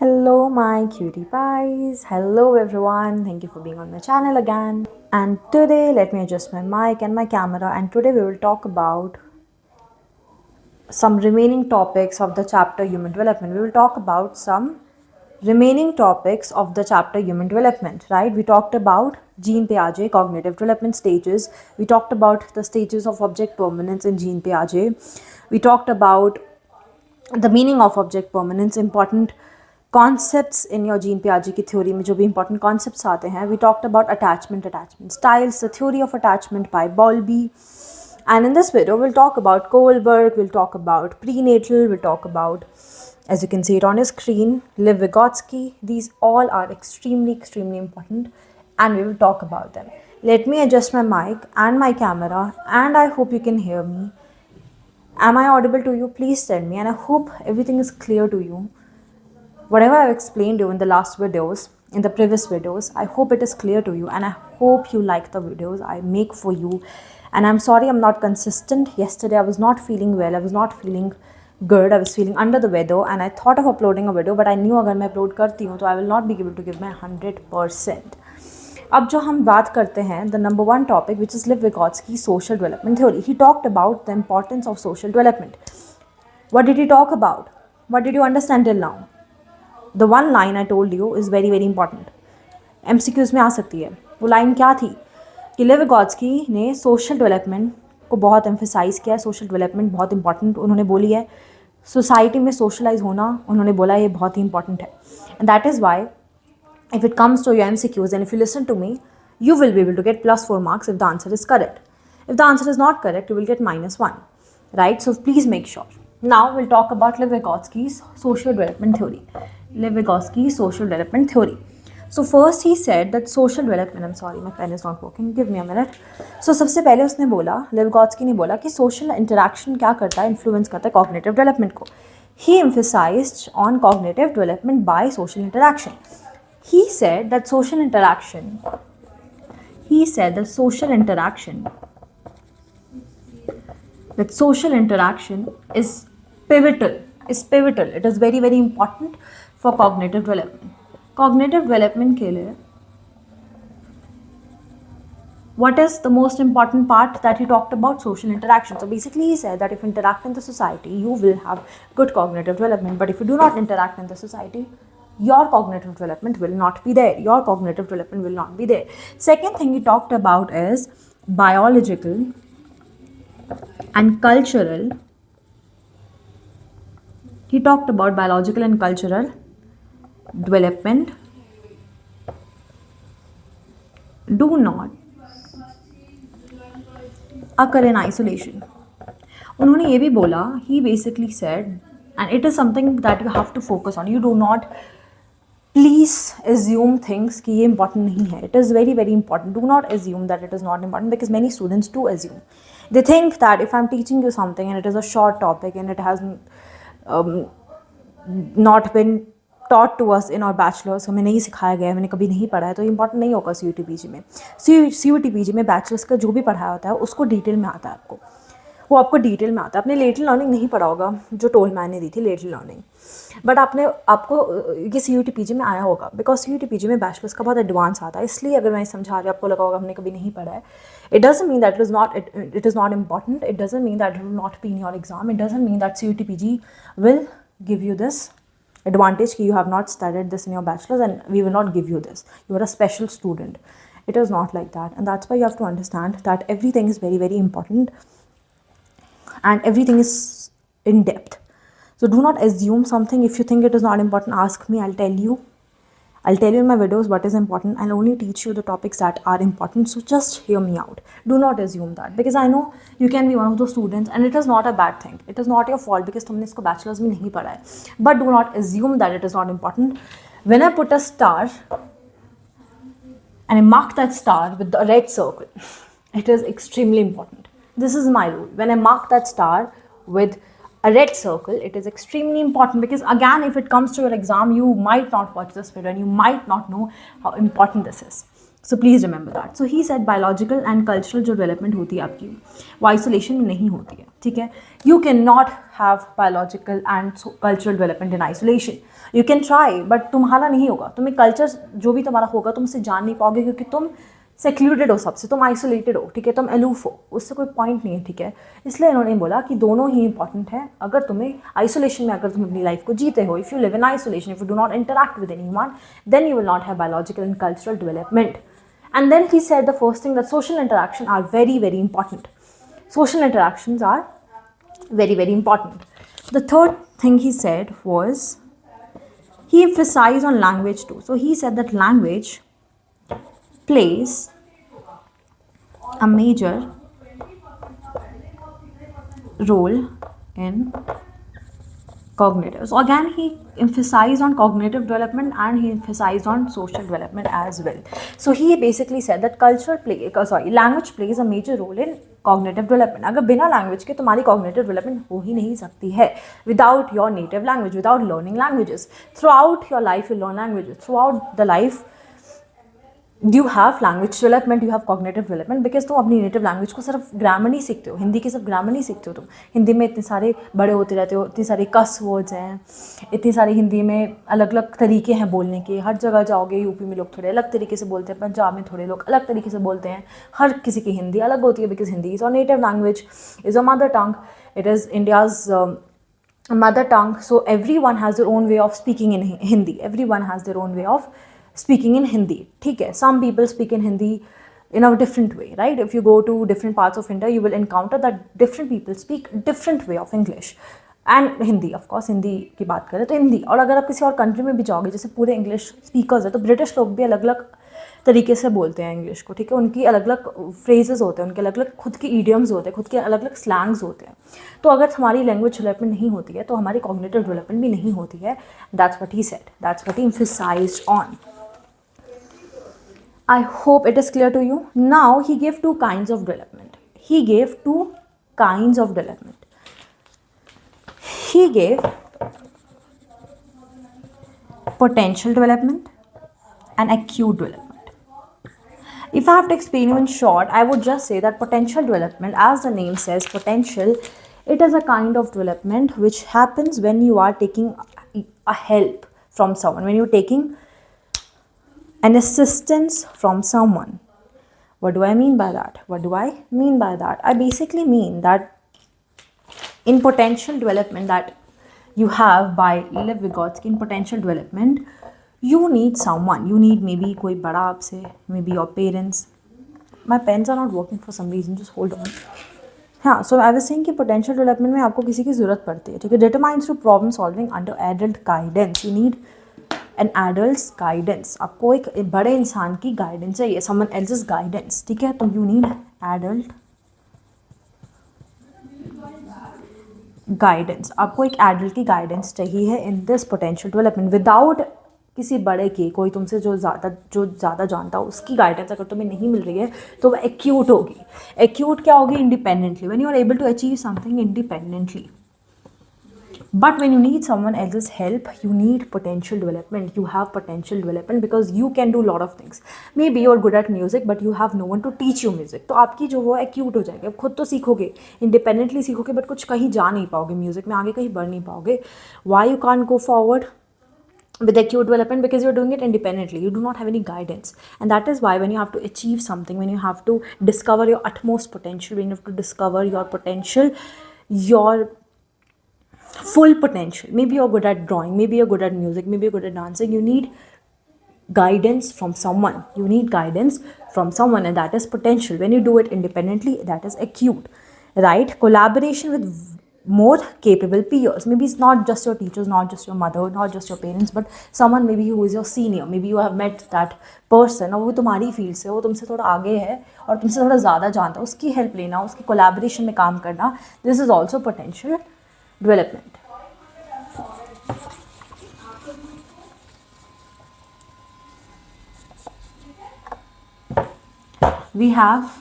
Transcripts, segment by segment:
Hello, my cutie pies. Hello, everyone. Thank you for being on my channel again. And today, let me adjust my mic and my camera. And today, we will talk about some remaining topics of the chapter Human Development. We will talk about some remaining topics of the chapter Human Development, right? We talked about Jean Piaget, cognitive development stages. We talked about the stages of object permanence in Jean Piaget. We talked about the meaning of object permanence, important concepts in your Jean Piaget की theory में जो भी important concepts आते हैं. We talked about attachment styles, the theory of attachment by Bowlby. And in this video, we'll talk about Kohlberg, we'll talk about prenatal, we'll talk about, as you can see it on your screen, Lev Vygotsky. These all are extremely important, and we will talk about them. Let me adjust my mic and my camera, and I hope you can hear me. Am I audible to you? Please tell me, and I hope everything is clear to you. Whatever I've explained you in the last videos, in the previous videos, I hope it is clear to you, and I hope you like the videos I make for you. And I'm sorry I'm not consistent. Yesterday I was not feeling well, I was not feeling good, I was feeling under the weather, and I thought of uploading a video, but I knew अगर मैं upload करती हूँ तो I will not be able to give my 100%. अब जो हम बात करते हैं, the number one topic, which is Lev Vygotsky social development theory. He talked about the importance of social development. What did he talk about? What did you understand till now? The one line I told you is very important. MCQs में आ सकती है. वो line क्या थी कि लेव विगोत्स्की ने social development को बहुत एम्फेसाइज किया है. सोशल डेवलपमेंट बहुत इंपॉर्टेंट उन्होंने बोली है. सोसाइटी में सोशलाइज होना उन्होंने बोला ये बहुत ही इंपॉर्टेंट है. And that is why if it comes to your MCQs and if you listen to me, you will be able to get +4 marks if the answer is correct. If the answer is not correct, you will get -1, right? So please make sure. Now we'll talk about Lev Vygotsky's social development theory. Lev Vygotsky's social development theory. So first he said that social development, I'm sorry, my pen is not working, give me a minute. So सबसे पहले उसने बोला, Lev Vygotsky ने बोला कि social interaction क्या करता है, influence करता है cognitive development को. He emphasized on cognitive development by social interaction. He said that social interaction is pivotal. It is very important for cognitive development. Cognitive development के लिए what is the most important part that he talked about? Social interaction. So basically he said that if you interact in the society, you will have good cognitive development. But if you do not interact in the society, your cognitive development will not be there. Second thing he talked about is biological and cultural. He talked about biological and cultural development do not occur in isolation. उन्होंने ये भी बोला, he basically said, and it is something that you have to focus on. You do not please assume things कि ये important नहीं है. It is very important. Do not assume that it is not important, because many students do assume. They think that if I'm teaching you something and it is a short topic and it has not been taught to us in our bachelor's, हमें नहीं सिखाया गया है, मैंने कभी नहीं पढ़ा है, तो इम्पॉर्टेंट नहीं होगा CUT PG में. CUT PG में बैचलर्स का जो भी पढ़ाया होता है उसको डिटेल में आता है. वो आपको डिटेल में आता है. आपने लेटल लर्निंग नहीं पढ़ा होगा जो टोलमैन ने दी थी, लेटल लर्निंग, बट आपको ये CUT PG में आया होगा, बिकॉज CUT PG में बैचलर्स का बहुत एडवांस आता है. इसलिए अगर मैं समझा रही हूँ, आपको लगा होगा हमने कभी नहीं पढ़ा है. It doesn't mean that it is not important. It doesn't mean that it will not be in your exam. It doesn't mean that CUT PG will give you this advantage कि you have not studied this in your bachelor's and we will not give you this. You are a special student. It is not like that, and that's why you have to understand that everything is very important and everything is in depth. So do not assume something. If you think it is not important, ask me. I'll tell you in my videos what is important. I'll only teach you the topics that are important. So just hear me out. Do not assume that, because I know you can be one of those students and it is not a bad thing. It is not your fault because तुमने इसको bachelor's में नहीं पढ़ा है. But do not assume that it is not important. When I put a star and I mark that star with the red circle, it is extremely important. This is my rule. When I mark that star with a red circle, it is extremely important, because again, if it comes to your exam, you might not watch this video and you might not know how important this is. So please remember that. So he said biological and cultural जो development होती है आपकी वो isolation में नहीं होती है. ठीक है, you can not have biological and cultural development in isolation. You can try but तुम्हारा नहीं होगा. तुम्हें कल्चर जो भी तुम्हारा होगा तुम उससे जान नहीं पाओगे क्योंकि तुम सेक्लूडेड हो सबसे, तुम आइसोलेटेड हो. ठीक है, तुम अलूफ हो, उससे कोई पॉइंट नहीं है. ठीक है, इसलिए इन्होंने बोला कि दोनों ही इंपॉर्टेंट है. अगर तुम्हें आइसोलेशन में अगर तुम अपनी लाइफ को जीते हो, if you live in isolation, if you do not interact with anyone, then you will not have biological and cultural development. And then he said the first thing, that social interaction are very, very important. Social interactions are very, very important. The third thing he said was he emphasized on language too. So he said that language plays a major role in cognitive. So again, he emphasized on cognitive development and he emphasized on social development as well. So he basically said that language plays a major role in cognitive development. अगर बिना language के तुम्हारी cognitive development हो ही नहीं सकती है. Without your native language, without learning languages, throughout your life you learn languages. Throughout the life you have language development, you have cognitive development, because तुम अपनी नेटिव लैंग्वेज को सिर्फ ग्रामर नहीं सीखते हो. हिंदी के सिर्फ ग्रामर नहीं सीखते हो तुम. हिंदी में इतने सारे बड़े होते रहते हो, इतनी सारी कस वर्ड्स हैं, इतनी सारी हिंदी में अलग अलग तरीके हैं बोलने के. हर जगह जाओगे, यूपी में लोग थोड़े अलग तरीके से बोलते हैं, पंजाब में थोड़े लोग अलग तरीके से बोलते हैं. हर किसी की हिंदी अलग होती है, बिकॉज हिंदी इज़ और native language, is a mother tongue, it is India's mother tongue. So everyone has their own way of speaking in Hindi. Everyone has their own way of speaking in Hindi. ठीक है, some people speak in Hindi in a different way, right? If you go to different parts of India, you will encounter that different people speak different way of English and Hindi. Of course, Hindi की बात करें तो हिंदी. और अगर आप किसी और country में भी जाओगे, जैसे पूरे इंग्लिश स्पीकर्स है, तो ब्रिटिश लोग भी अलग अलग तरीके से बोलते हैं इंग्लिश को. ठीक है, उनकी अलग अलग फ्रेजेस होते हैं, उनके अलग अलग खुद के ईडियम्स होते हैं, खुद के अलग अलग स्लैंग्स होते हैं. तो अगर हमारी लैंग्वेज डेवलपमेंट नहीं होती है तो हमारी कॉग्निटिव डेवलपमेंट भी नहीं होती है. That's what he said, that's what he emphasised on. I hope it is clear to you. Now he gave two kinds of development. He gave two kinds of development. He gave potential development and acute development. If I have to explain you in short, I would just say that potential development, as the name says, potential, it is a kind of development which happens when you are taking a help from someone, when you're taking an assistance from someone. What do I mean by that? What do I mean by that? I basically mean that in potential development that you have by Lev Vygotsky, in potential development, you need someone. You need maybe कोई बड़ा आपसे, maybe your parents. My pens are not working for some reason. Just hold on. हाँ, so I was saying कि potential development में आपको किसी की ज़रूरत पड़ती है. ठीक है, determined through problem solving under adult guidance. You need an adult's guidance. आपको एक बड़े इंसान की गाइडेंस चाहिए, someone else's guidance. ठीक है, तो you need adult गाइडेंस. आपको एक एडल्ट की गाइडेंस चाहिए है in this potential development. Without किसी बड़े की, कोई तुमसे जो ज़्यादा जानता हो, उसकी गाइडेंस अगर तुम्हें नहीं मिल रही है तो वह एक्यूट होगी. एक्यूट क्या होगी? Independently. When you are able to achieve something independently. But when you need someone else's help, you need potential development. You have potential development because you can do a lot of things. Maybe you're good at music, but you have no one to teach you music. तो आपकी जो वो acute हो जाएगी. अब खुद तो सीखोगे, independently सीखोगे, but कुछ कहीं जा नहीं पाओगे म्यूजिक में, आगे कहीं बढ़ नहीं पाओगे. Why you can't go forward with acute development? Because you're doing it independently. You do not have any guidance. And that is why when you have to achieve something, when you have to discover your utmost potential, when you have to discover your potential, your full potential, maybe you're good at drawing, maybe you're good at music, maybe you're good at dancing, you need guidance from someone. You need guidance from someone, and that is potential. When you do it independently, that is acute, right? Collaboration with more capable peers. Maybe it's not just your teachers, not just your mother, not just your parents, but someone maybe who is your senior. Maybe you have met that person और वो तुम्हारी field से, वो तुमसे थोड़ा आगे है और तुमसे थोड़ा ज़्यादा जानता है. उसकी हेल्प लेना, उसकी कोलैबोरेशन में काम करना, this is also potential development. We have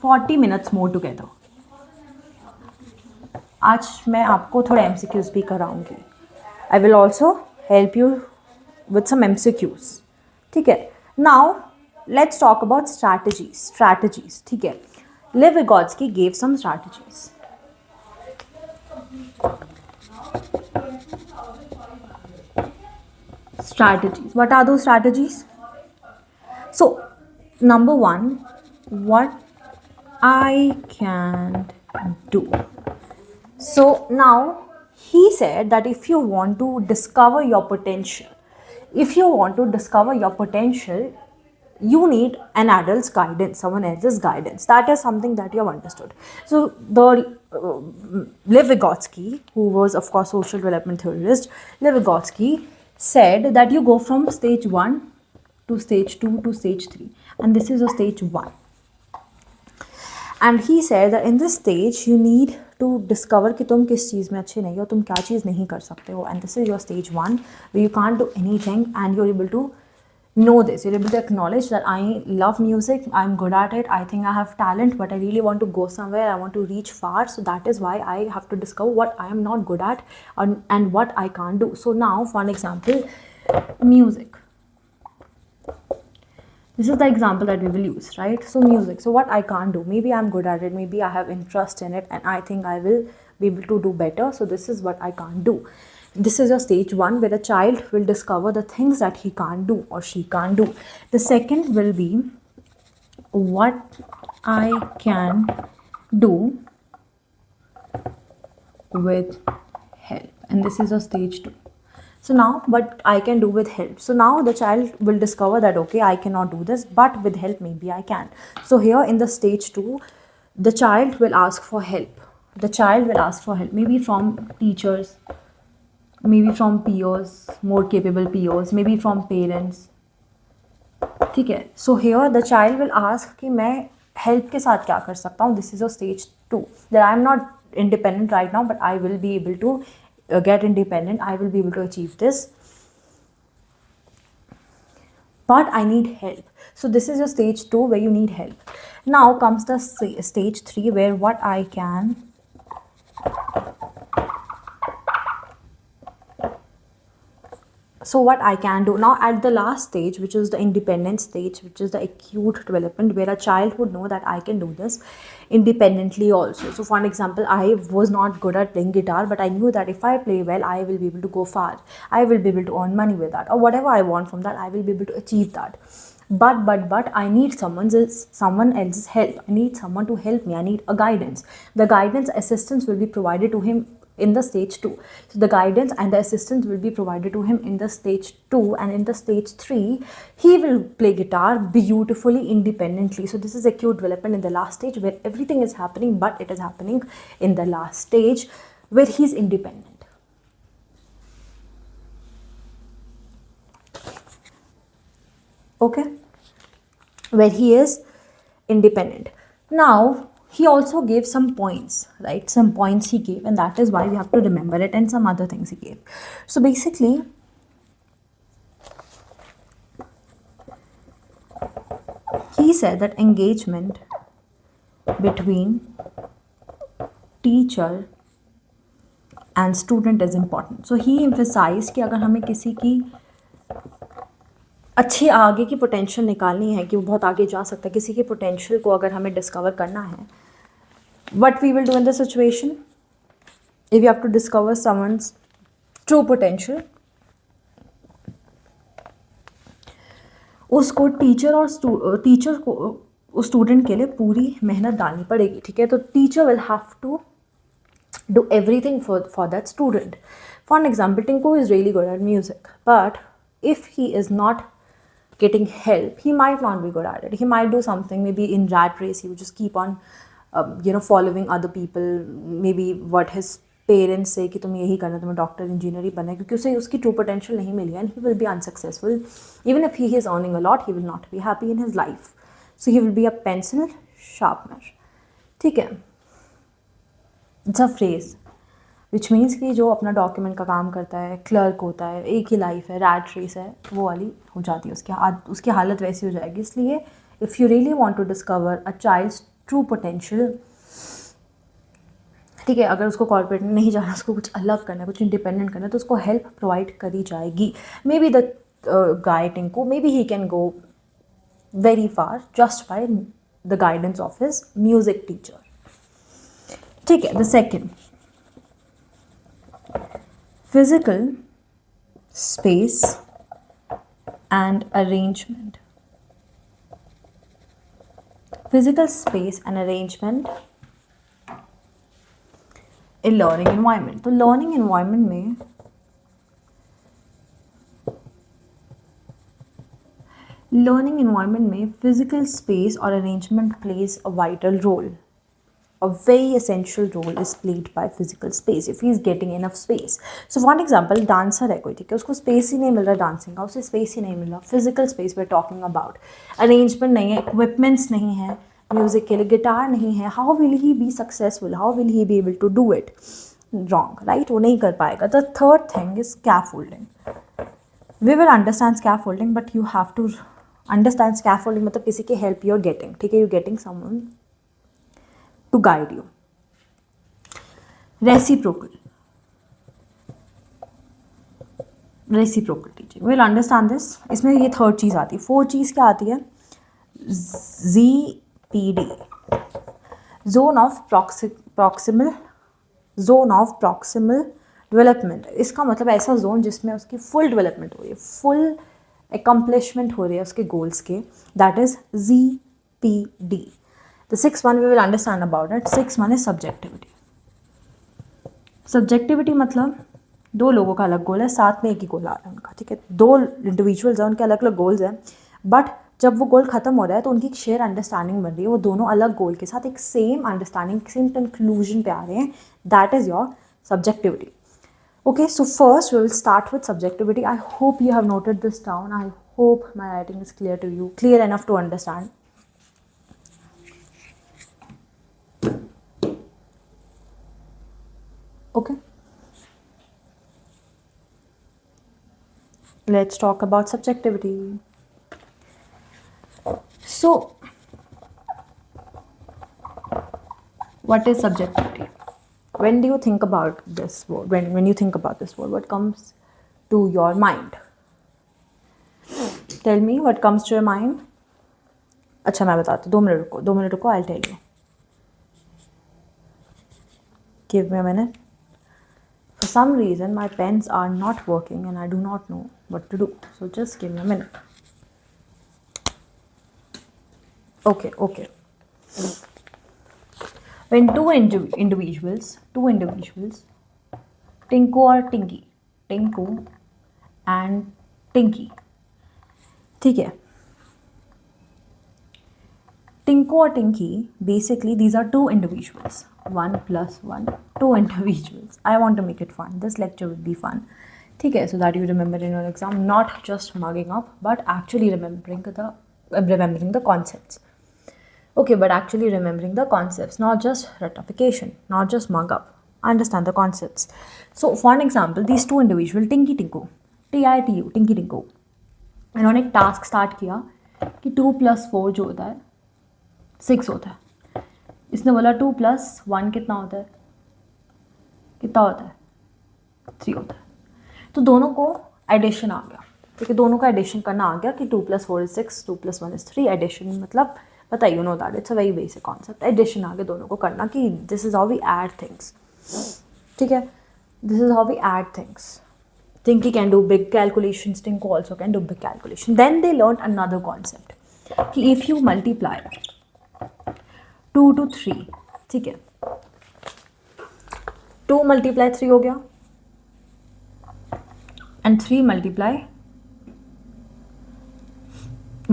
40 minutes more together. आज मैं आपको थोड़े MCQs भी कराऊंगी. I will also help you with some MCQs. ठीक है. Now let's talk about strategies. ठीक है, Lev Vygotsky gave some strategies. What are those strategies? So number one, what I can do. So now he said that if you want to discover your potential, you need an adult's guidance, someone else's guidance. That is something that you have understood. So the Lev Vygotsky, who was of course social development theorist, Lev Vygotsky said that you go from stage 1 to stage 2 to stage 3, and this is a stage 1. And he said that in this stage you need to discover कि तुम किस चीज़ में अच्छे नहीं हो, तुम क्या चीज़ नहीं कर सकते हो, and this is your stage 1 where you can't do anything and you're able to know this. You're able to acknowledge that I love music, I'm good at it, I think I have talent, but I really want to go somewhere, I want to reach far. So that is why I have to discover what I am not good at and what I can't do. So now, for an example, music. This is the example that we will use, right? So music. So what I can't do, maybe I'm good at it, maybe I have interest in it, and I think I will be able to do better. So this is what I can't do. This is your stage 1 where a child will discover the things that he can't do or she can't do. The second will be what I can do with help, and this is a stage 2. So now what I can do with help. So now the child will discover that okay, I cannot do this, but with help maybe I can. So here in the stage 2, the child will ask for help. Maybe from teachers, maybe from peers, more capable peers, maybe from parents. ठीक है. So here the child will ask कि मैं help के साथ क्या कर सकता हूँ. This is a stage 2. That I am not independent right now, but I will be able to get independent. I will be able to achieve this. But I need help. So this is your stage 2 where you need help. Now comes the stage 3 where what I can do. Now at the last stage, which is the independent stage, which is the acute development, where a child would know that I can do this independently also. So for an example, I was not good at playing guitar, but I knew that if I play well, I will be able to go far. I will be able to earn money with that, or whatever I want from that, I will be able to achieve that. But I need someone else's help. I need someone to help me. I need a guidance. The guidance assistance will be provided to him in the stage 2. So the guidance and the assistance will be provided to him in the stage 2, and in the stage 3 he will play guitar beautifully independently. So this is acute development in the last stage where everything is happening, but it is happening in the last stage where he's independent. Okay, where he is independent. Now he also gave some points, right? Some points he gave, and that is why we have to remember it, and some other things he gave. So basically, he said that engagement between teacher and student is important. So he emphasized कि अगर हमें किसी की अच्छी आगे की potential निकालनी है कि वो बहुत आगे जा सकता है, किसी के पोटेंशियल को अगर हमें डिस्कवर करना है, what we will do in this situation, if you have to discover someone's true potential, उसको टीचर को उस स्टूडेंट के लिए पूरी मेहनत डालनी पड़ेगी. ठीक है, तो teacher will have to do everything for that student. For an example, Tinku is really good at music, but if he is not getting help, he might not be good at it. He might do something, maybe in rat race, he would just keep on following other people, maybe what his parents say कि तुम यही करना, तुम्हें doctor engineer ही बनना है, क्योंकि उसे उसकी ट्रू पोटेंशियल नहीं मिली, and he will be unsuccessful. Even if he is earning a lot, he will not be happy in his life. So he will be a pencil sharpener. ठीक है, it's a phrase which means कि जो अपना document का काम करता है, clerk होता है, एक ही लाइफ है, रैट रेस है, वो वाली हो जाती है, उसकी हालत वैसी हो जाएगी. इसलिए if you really want to discover a child's true potential, ठीक है, अगर उसको कॉर्पोरेट में नहीं जाना, उसको कुछ अलग करना है, कुछ इंडिपेंडेंट करना है, तो उसको हेल्प प्रोवाइड करी जाएगी. May be the guy Tinku, may be he can go very far just by the guidance of his music teacher. ठीक है. The second, physical space and arrangement. Physical space and arrangement in learning environment. तो learning environment में physical space or arrangement plays a vital role. A very essential role is played by physical space if he is getting enough space. So for example, dancer है कोई, ठीक है, उसको space ही नहीं मिल रहा dancing का, उसे space ही नहीं मिल रहा. Physical space we're talking about. Arrangement नहीं है, equipments नहीं है, music के लिए guitar नहीं है. How will he be successful? How will he be able to do it? Wrong, right? वो नहीं कर पाएगा. The third thing is scaffolding. We will understand scaffolding, but you have to understand scaffolding मतलब किसी की help you're getting, ठीक है, you're getting someone to guide you. Reciprocal teaching, we'll understand this. इसमें ये थर्ड चीज़ आती है. फोर्थ चीज़ क्या आती है? ZPD, zone of proximal development. इसका मतलब ऐसा जोन जिसमें उसकी फुल डेवलपमेंट हो रही है, फुल accomplishment हो रही है उसके गोल्स के. That is ZPD. The sixth one we will understand about it. Sixth one is subjectivity. Subjectivity मतलब दो लोगों का अलग गोल है, साथ में एक ही गोल आ रहा है उनका, ठीक है. दो इंडिविजुअल्स हैं, उनके अलग अलग गोल्स हैं, बट जब वो गोल खत्म हो रहा है तो उनकी एक शेयर अंडरस्टैंडिंग बन रही है. वो दोनों अलग गोल के साथ एक सेम अंडरस्टैंडिंग, सेम कंक्लूजन पे आ रहे हैं. That is your subjectivity. Okay, so first we will start with subjectivity. I hope you have noted this down. I hope my writing is clear to you, clear enough to understand. Okay, let's talk about subjectivity. So what is subjectivity? When do you think about this word? When you think about this word, what comes to your mind? Tell me what comes to your mind. अच्छा, मैं बताती हूँ. 2 minute रुको. I'll tell you. Give me a minute. For some reason my pens are not working and I do not know what to do. So just give me a minute. Okay. When two individuals, Tinku and Tinky, ठीक है. Tinku or Tinky, basically these are two individuals. 1 plus 1, 2 individuals. I want to make it fun. This lecture will be fun. ठीक है, so that you remember in your exam, not just mugging up, but actually remembering the concepts. Okay, but actually remembering the concepts, not just ratification, not just mug up. Understand the concepts. So for an example, these two individuals, Tinky Tinku, TITU, Tinky Tinku, इन्होंने एक task start किया कि 2 + 4 जो होता है 6 होता है. इसने बोला 2 + 1 कितना होता है? 3 होता है. तो दोनों को एडिशन आ गया, ठीक है, दोनों का एडिशन करना आ गया कि 2 + 4 is 6, 2 + 1 is 3. एडिशन मतलब पता है, you know that it's a very basic concept. Addition आगे दोनों को करना कि this is how we add things, ठीक है, this is how we add things. Tinky can do big calculations, Tinku also can do big calculation. Then they learned another concept कि if you multiply 2 to 3, ठीक है, 2 × 3 हो गया and 3 ×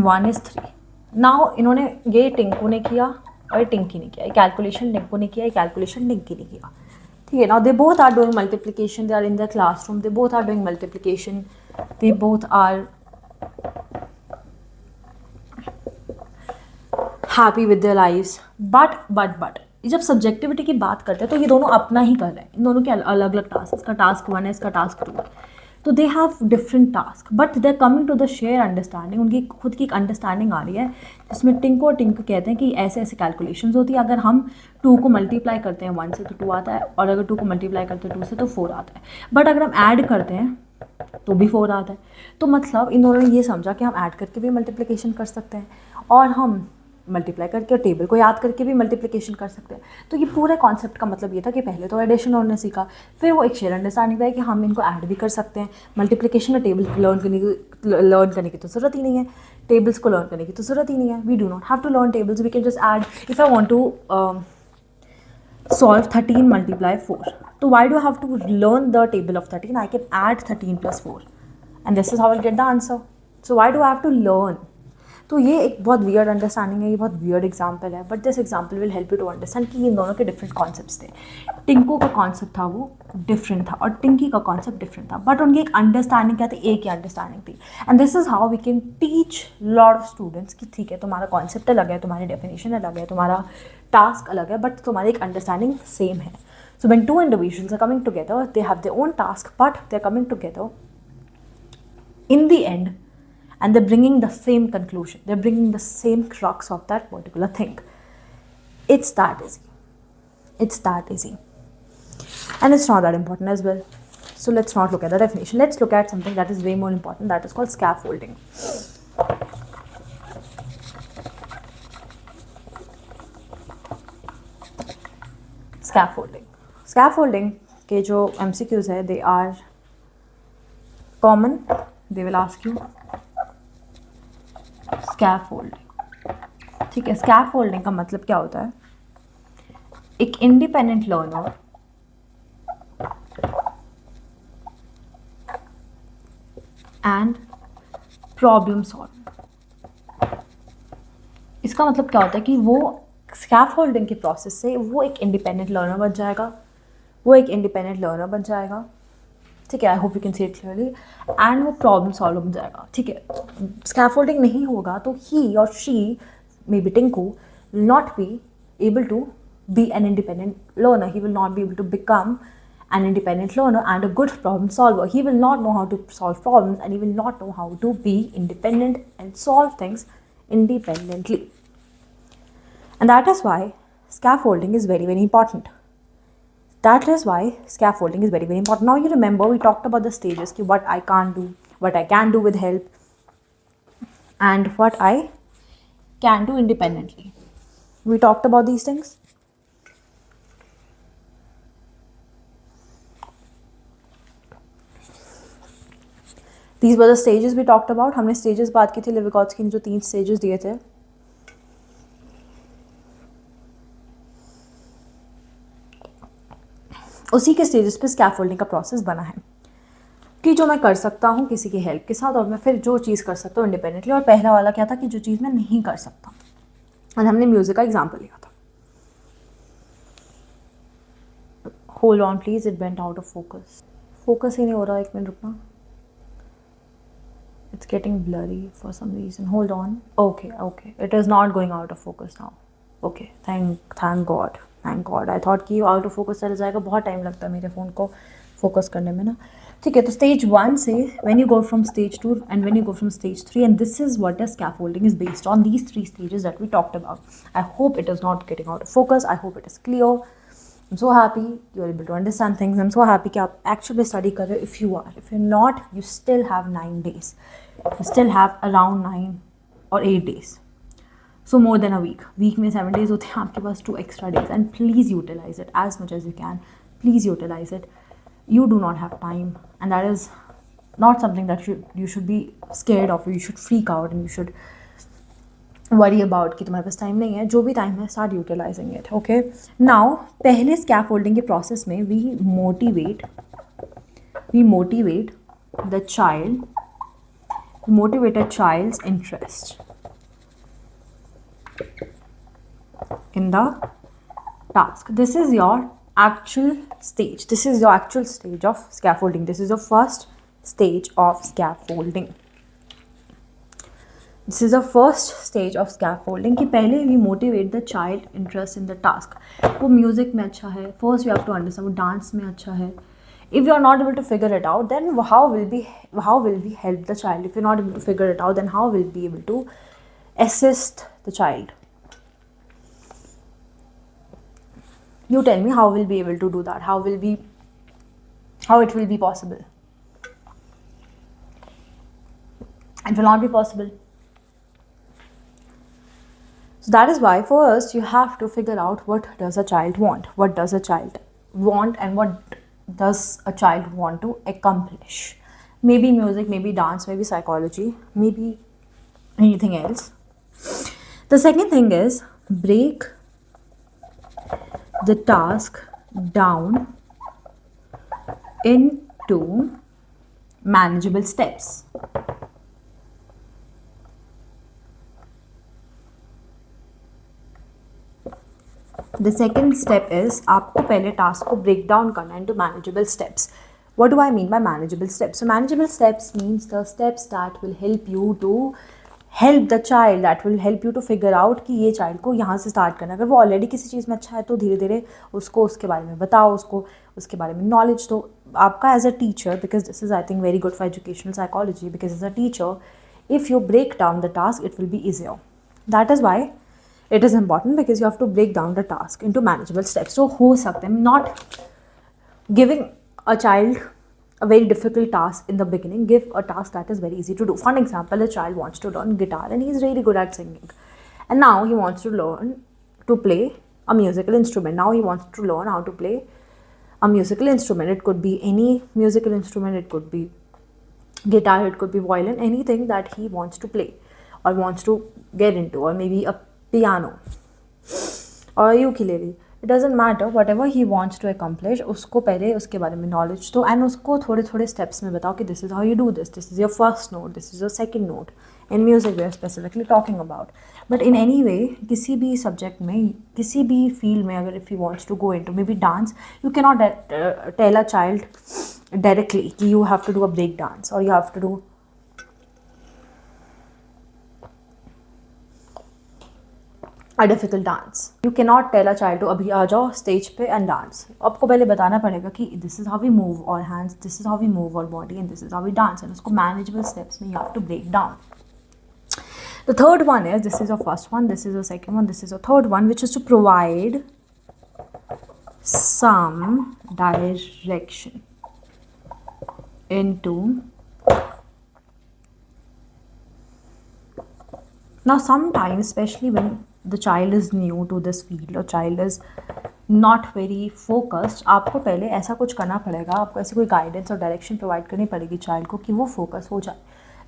1 is 3. Now इन्होंने ये टिंकू ने किया और टिंकी ने किया. ये कैलकुलेशन टिंकू ने किया, ये कैलकुलेशन टिंकी ने किया, ठीक है. Now they both are doing multiplication, they are in the classroom, they both are doing multiplication, they both are happy with their lives. But जब सब्जेक्टिविटी की बात करते हैं तो ये दोनों अपना ही कर रहे हैं. इन दोनों के अलग अलग टास्क, इसका टास्क 1 है, इसका टास्क 2 है. तो they have different task, but they are coming to the share understanding. उनकी खुद की एक अंडरस्टैंडिंग आ रही है जिसमें टिंकू और टिंकू कहते हैं कि ऐसे ऐसे कैलकुलेशंस होती है. अगर हम 2 को मल्टीप्लाई करते हैं 1 से तो 2 आता है, और अगर 2 को मल्टीप्लाई करते हैं 2 से तो 4 आता है. बट अगर हम ऐड करते हैं तो भी 4 आता है. तो मतलब इन दोनों ने ये समझा कि हम ऐड करके भी मल्टीप्लिकेशन कर सकते हैं और हम मल्टीप्लाई करके और टेबल को याद करके भी मल्टीप्लिकेशन कर सकते हैं। तो ये पूरे कॉन्सेप्ट का मतलब ये था कि पहले तो एडिशन उन्होंने सीखा, फिर वो एक शेयर अंडरस्टैंडिंग है कि हम इनको ऐड भी कर सकते हैं। मल्टीप्लिकेशन में टेबल लर्न करने की तो ज़रूरत ही नहीं है, टेबल्स को लर्न करने की तो ज़रूरत ही नहीं है। We do not have to learn tables, we can just add. If I want to solve 13 multiply 4. So why do I have to learn the table of 13? I can add 13 plus 4 and this is how I'll get the answer. So why do I have to learn? तो ये एक बहुत weird understanding है, ये बहुत weird example है, but this example will help you to understand कि इन दोनों के डिफरेंट कॉन्सेप्ट्स थे। टिंकू का कॉन्सेप्ट था वो डिफरेंट था और टिंकी का कॉन्सेप्ट डिफरेंट था, बट उनकी एक अंडरस्टैंडिंग क्या थी, एक ही अंडरस्टैंडिंग थी। And this is how we can teach lot of students कि ठीक है तुम्हारा कॉन्सेप्ट अलग है, तुम्हारी डेफिनेशन अलग है, तुम्हारा टास्क अलग है, बट तुम्हारी एक अंडरस्टैंडिंग सेम है। So when two individuals are coming together, they have their own task but they are coming together in the end and they're bringing the same conclusion, they're bringing the same crux of that particular thing. It's that easy, it's that easy, and it's not that important as well. So let's not look at the definition, let's look at something that is way more important, that is called scaffolding. Scaffolding के जो MCQs है, they are common. They will ask you scaffolding, ठीक है। scaffolding का मतलब क्या होता है, एक independent learner and problem solver. इसका मतलब क्या होता है कि वो स्कैफोल्डिंग के प्रोसेस से वो एक इंडिपेंडेंट लर्नर बन जाएगा, ठीक है। I hope you can see it clearly. And वो प्रॉब्लम सॉल्व बन जाएगा, ठीक है। स्कैफोल्डिंग नहीं होगा तो ही और she, maybe Tinku, will not be able to be an independent learner. He will not be able to become an independent learner and a good problem solver. He will not know how to solve problems and he will not know how to be independent and solve things independently. And that is why scaffolding is very, very important. That is why scaffolding is very, very important. Now you remember we talked about the stages, what I can't do, what I can do with help, and what I can do independently. We talked about these things. These were the stages we talked about. हमने stages बात की थी, लेविगोत्स्की ने जो 3 stages दिए थे। उसी के stages पे scaffolding का process बना है कि जो मैं कर सकता हूँ किसी की help के साथ, और मैं फिर जो चीज़ कर सकता हूँ independently। और पहला वाला क्या था कि जो चीज़ मैं नहीं कर सकता, और हमने म्यूजिक का एग्जाम्पल लिया था। Hold on please, it went out of focus. Focus ही नहीं हो रहा, 1 मिनट रुकना। It's getting blurry for some reason. Hold on. Okay. It is not going out of focus now. Okay. Thank God. I thought कि out of focus चला जाएगा, बहुत time लगता है मेरे फ़ोन को फोकस करने में ना। ठीक है, तो stage 1 से when you go from stage 2 and when you go from stage 3, and this is what the scaffolding is based on, these 3 stages that we talked about. I hope it is not getting out of focus. I hope it is clear. I'm so happy you are able to understand things. I'm so happy कि आप actually study कर रहे हो. If you are, if you're not, you still have 9 days. You still have around 9 or 8 days. So more than a week. Week में 7 days होते हैं आपके पास, 2 extra days. And please utilize it as much as you can. Please utilize it. You do not have time, and that is not something that you should be scared of. You should freak out and you should worry about कि तुम्हारे पास time नहीं है। जो भी time है, start utilizing it. Okay. Now पहले scaffolding के process में we motivate the child, motivate a child's interest in the task. This is your actual stage. This is your actual stage of scaffolding. This is the first stage of scaffolding. This is the first stage of scaffolding कि पहले we motivate the child interest in the task. वो music में अच्छा है, first you have to understand वो dance में अच्छा है. If you are not able to figure it out, then how will we help the child? If you're not able to figure it out, then how will we be able to assist the child? You tell me, how will we be able to do that? How it will be possible? It will not be possible. So that is why first you have to figure out what does a child want. What does a child want and what does a child want to accomplish? Maybe music, maybe dance, maybe psychology, maybe anything else. The second thing is break the task down into manageable steps. The second step is आपको पहले task को break down करना into manageable steps. What do I mean by manageable steps? So manageable steps means the steps that will help you to help the child, that will help you to figure out कि ये child को यहाँ से start करना. अगर वो already किसी चीज़ में अच्छा है तो धीरे धीरे उसको उसके बारे में बताओ, उसको उसके बारे में नॉलेज दो. आपका as a teacher, because this is I think very good for educational psychology, because as a teacher if you break down the task it will be easier. That is why it is important, because you have to break down the task into manageable steps. So हो सकते हैं not giving a child a very difficult task in the beginning. Give a task that is very easy to do. For an example, a child wants to learn guitar and he is really good at singing, and now he wants to learn to play a musical instrument. Now he wants to learn how to play a musical instrument. It could be any musical instrument, it could be guitar, it could be violin, anything that he wants to play or wants to get into, or maybe a piano or a ukulele. It doesn't matter, whatever he wants to accomplish, उसको पहले उसके बारे में knowledge दो and उसको थोड़े थोड़े steps में बताओ कि this is how you do this, this is your first note, this is your second note. In music we are specifically talking about, but in any way किसी भी subject में, किसी भी field में, अगर if he wants to go into maybe dance, you cannot tell a child directly कि you have to do a break dance or you have to do a difficult dance. You cannot tell a child to अभी आ जाओ stage पे and dance. आपको पहले बताना पड़ेगा कि this is how we move our hands, this is how we move our body, and this is how we dance. And उसको manageable steps में you have to break down. The third one is, this is your first one, this is your second one, this is your third one, which is to provide some direction into. Now sometimes, especially when the child is new to this field or child is not very focused, आपको पहले ऐसा कुछ करना पड़ेगा, आपको ऐसी कोई guidance और डायरेक्शन प्रोवाइड करनी पड़ेगी चाइल्ड को कि वो फोकस हो जाए.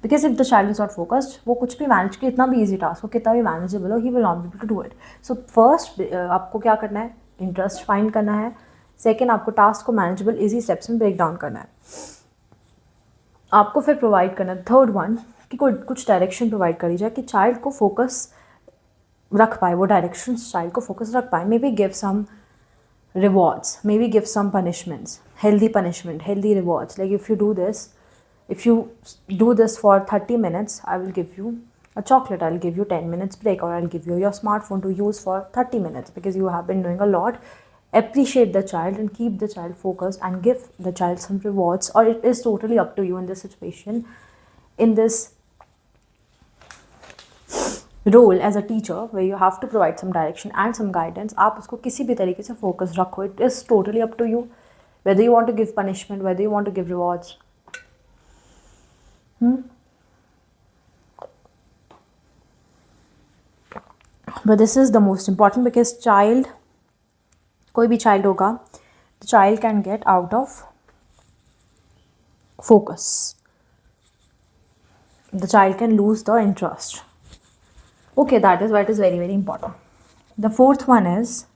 Because if the child is not focused, वो कुछ भी मैनेज के, इतना भी ईजी टास्क हो, कितना भी मैनेजेबल हो, he will not be able to do it. So first आपको क्या करना है, इंटरेस्ट फाइंड करना है. सेकेंड, आपको टास्क को मैनेजेबल ईजी स्टेप्स में ब्रेक डाउन करना है. आपको फिर प्रोवाइड करना है थर्ड वन कि कोई कुछ डायरेक्शन प्रोवाइड करी जाए कि चाइल्ड को फोकस रख पाए, वो डायरेक्शन चाइल्ड को फोकस रख पाए. Maybe give some rewards, maybe give some punishments, healthy punishment, healthy rewards, like if you do this, if you do this for 30 minutes, I will give you a chocolate, I'll give you 10 minutes break, or I'll give you your smartphone to use for 30 minutes because you have been doing a lot. Appreciate the child and keep the child focused and give the child some rewards, or it is totally up to you in this situation, in this role as a teacher where you have to provide some direction and some guidance. आप उसको किसी भी तरीके से focus रखो. It is totally up to you whether you want to give punishment, whether you want to give rewards. But this is the most important, because child, कोई भी child होगा, the child can get out of focus. The child can lose the interest. Okay, that is why it is very, very important. The fourth one is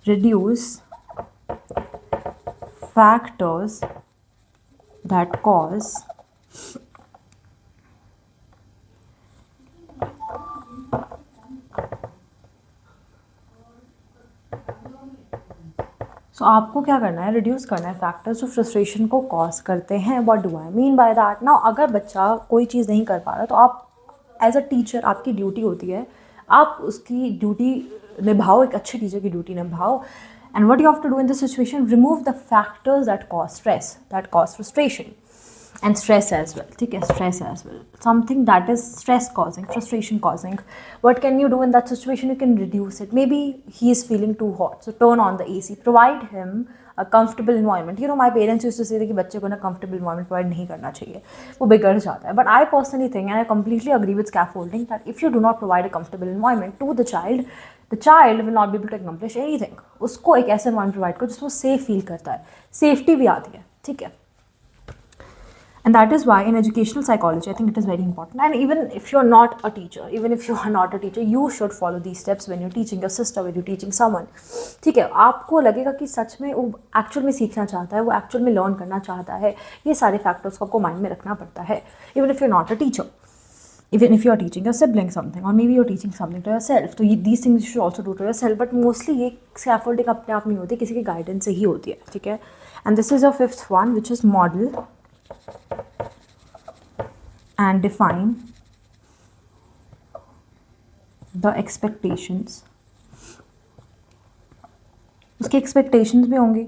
reduce factors that cause सो आपको क्या करना है, reduce करना है factors जो frustration को cause करते हैं. What do I mean by that? Now अगर बच्चा कोई चीज़ नहीं कर पा रहा तो आप एज अ टीचर, आपकी ड्यूटी होती है, आप उसकी ड्यूटी निभाओ, एक अच्छे टीचर की ड्यूटी निभाओ. And what you have to do in this situation, remove the factors that cause stress, that cause frustration and stress as well. ठीक है, stress as well, something that is stress causing, frustration causing. What can you do in that situation? You can reduce it. Maybe he is feeling too hot, so turn on the AC, provide him comfortable environment, you know my parents used to say कि बच्चे को ना comfortable environment provide नहीं करना चाहिए, वो बिगड़ जाता है. But I personally think and I completely agree with scaffolding that if you do not provide a comfortable environment to the child will not be able to accomplish anything. उसको एक ऐसा इन्वायरमेंट प्रोवाइड करो जिसमें वो safe feel करता है, safety भी आती है. ठीक है. And that is why in educational psychology, I think it is very important. And even if you're not a teacher, you should follow these steps when you're teaching your sister, when you're teaching someone. ठीक है, आपको लगेगा कि सच में वो actual में सीखना चाहता है, वो एक्चुअल में लर्न करना चाहता है, ये सारे फैक्टर्स को आपको माइंड में रखना पड़ता है. Even if you're not a teacher, even if you're teaching your sibling something, or maybe you're teaching something to yourself, तो these things you should also do to yourself. But mostly ये scaffolding अपने आप नहीं होती, किसी के guidance से ही होती है. ठीक है. And this is your fifth one, which is model and define the expectations. उसके एक्सपेक्टेशंस भी होंगी,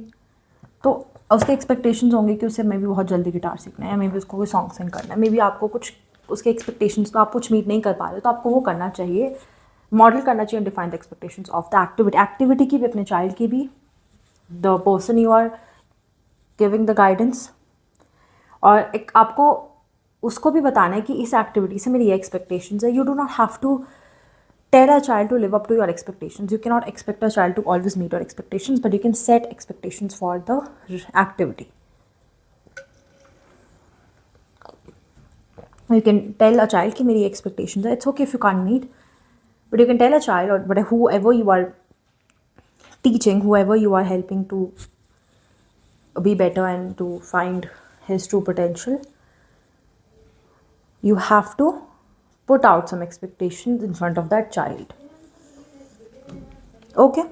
तो उसके एक्सपेक्टेशंस होंगे कि उसे मे बी बहुत जल्दी गिटार सीखना है, या मे बी उसको कोई सॉन्ग सिंग करना है, मे बी आपको कुछ उसके एक्सपेक्टेशंस तो आप कुछ मीट नहीं कर पा रहे, तो आपको वो करना चाहिए, मॉडल करना चाहिए, define the expectations of the activity की भी, अपने चाइल्ड की भी, the person you are giving the guidance. और एक आपको उसको भी बताना है कि इस एक्टिविटी से मेरी ये एक्सपेक्टेशंस है. You do not have to tell a child to live up to your expectations. You can not expect a child to always meet your expectations, but you can set expectations for the activity. You can tell a child कि मेरी expectations है. It's okay if you can't meet, but you can tell a child, or but whoever you are teaching, whoever you are helping to be better and to find his true potential, you have to put out some expectations in front of that child. Okay.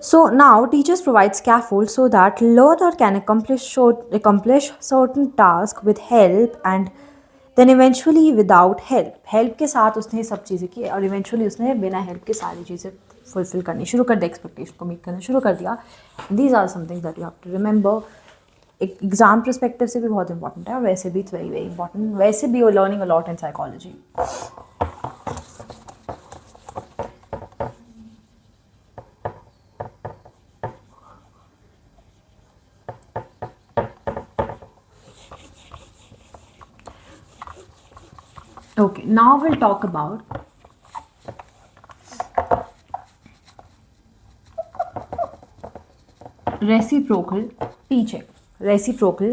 So now teachers provide scaffold so that learner can accomplish certain task with help, and then eventually without help. Help के साथ उसने सब चीज़ें की, और eventually उसने बिना help के सारी चीज़ें फुलफिल करनी शुरू कर दी, एक्सपेक्टेशन को मीट करना शुरू कर दिया. These are some things that you have to remember. एक एग्जाम परस्पेक्टिव से भी बहुत इंपॉर्टेंट है, और वैसे भी इट्स वेरी वेरी इंपॉर्टेंट. वैसे भी you are learning a lot in psychology. Okay, now we'll talk about reciprocal teaching. Reciprocal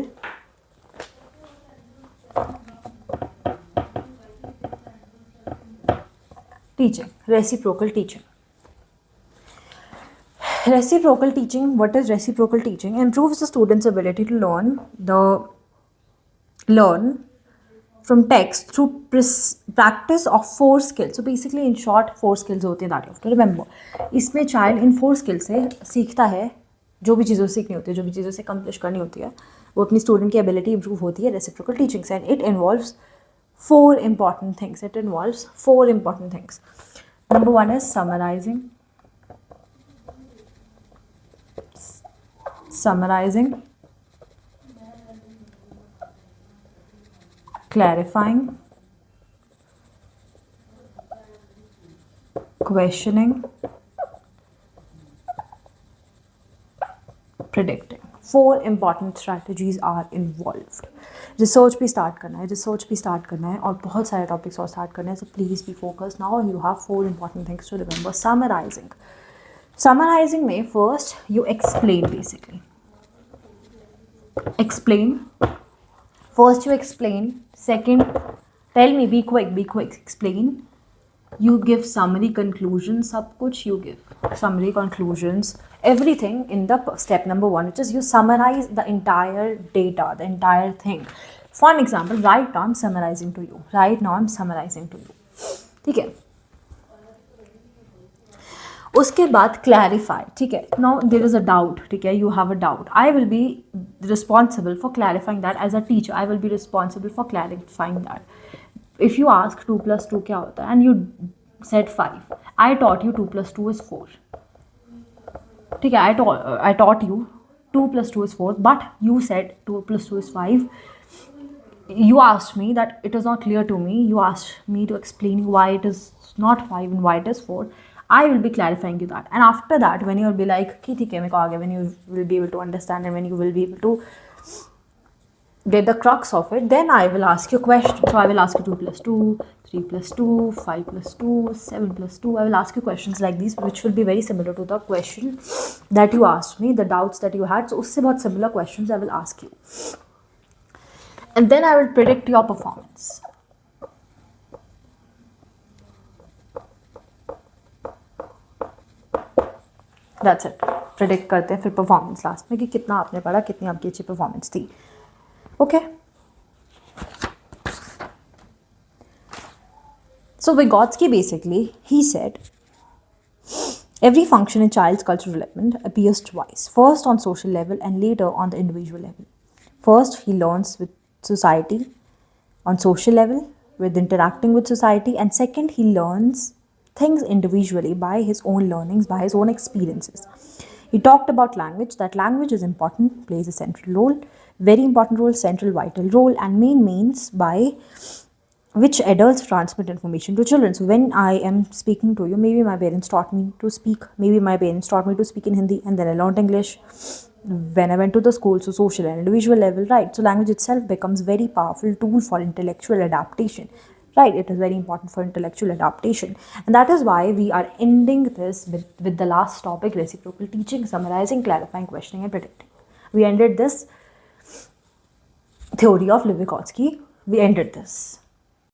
teaching. Reciprocal teaching. Reciprocal teaching. What is reciprocal teaching? Improves the student's ability to learn from text through practice of 4 skills. So basically in short 4 skills होते हैं that you have to remember. इसमें child इन 4 skills से सीखता है, जो भी चीज़ों सीखनी होती है, जो भी चीज़ों से कंप्लीट करनी होती है, वो अपनी स्टूडेंट की एबिलिटी इंप्रूव होती है रेसिप्रोकल टीचिंग से. And it involves 4 important things. It involves 4 important things. Number 1 is summarizing, clarifying, questioning, predicting. 4 important strategies are involved. Research भी स्टार्ट करना है, और बहुत सारे टॉपिक्स और स्टार्ट करने हैं. So please be focus now. You have 4 important things to remember. Summarizing में first you explain basically. First you explain. Second, tell me, be quick, explain. You give summary conclusions, सब कुछ you give summary conclusions, everything in the step number 1, which is you summarize the entire data, the entire thing. For an example, right now I'm summarizing to you. ठीक है. उसके बाद clarify. ठीक है. Now there is a doubt. ठीक है. You have a doubt. I will be responsible for clarifying that. As a teacher, I will be responsible for clarifying that. If you ask 2 + 2 क्या होता है, and you said 5, I taught you 2 + 2 is 4. ठीक है. I taught you 2 + 2 is 4, but you said 2 + 2 is 5. You asked me that it is not clear to me. You asked me to explain why it is not 5 and why it is 4. I will be clarifying you that. And after that, when you'll be like, "Ki theek hai, meko aa gaya," when you will be able to understand and when you will be able to get the crux of it, then I will ask you a question. So I will ask you 2 plus 2, 3 plus 2, 5 plus 2, 7 plus 2. I will ask you questions like these, which will be very similar to the question that you asked me, the doubts that you had. So usse bahut similar questions I will ask you. And then I will predict your performance. That's it. Predict करते हैं फिर performance last में कि कितना आपने पढ़ा, कितनी आपकी अच्छी performance थी. Okay. So Vygotsky basically, he said, every function in child's cultural development appears twice. First on social level and later on the individual level. First, he learns with society on social level, with interacting with society, and second, he learns things individually by his own learnings, by his own experiences. He talked about language, that language is important, plays a central role, very important role, central vital role, and main means by which adults transmit information to children. So when I am speaking to you, maybe my parents taught me to speak, maybe my parents taught me to speak in Hindi, and then I learned English when I went to the school, so social and individual level, right? So language itself becomes very powerful tool for intellectual adaptation, right? It is very important for intellectual adaptation, and that is why we are ending this with the last topic: reciprocal teaching, summarizing, clarifying, questioning, and predicting. We ended this theory of Vygotsky. We ended this.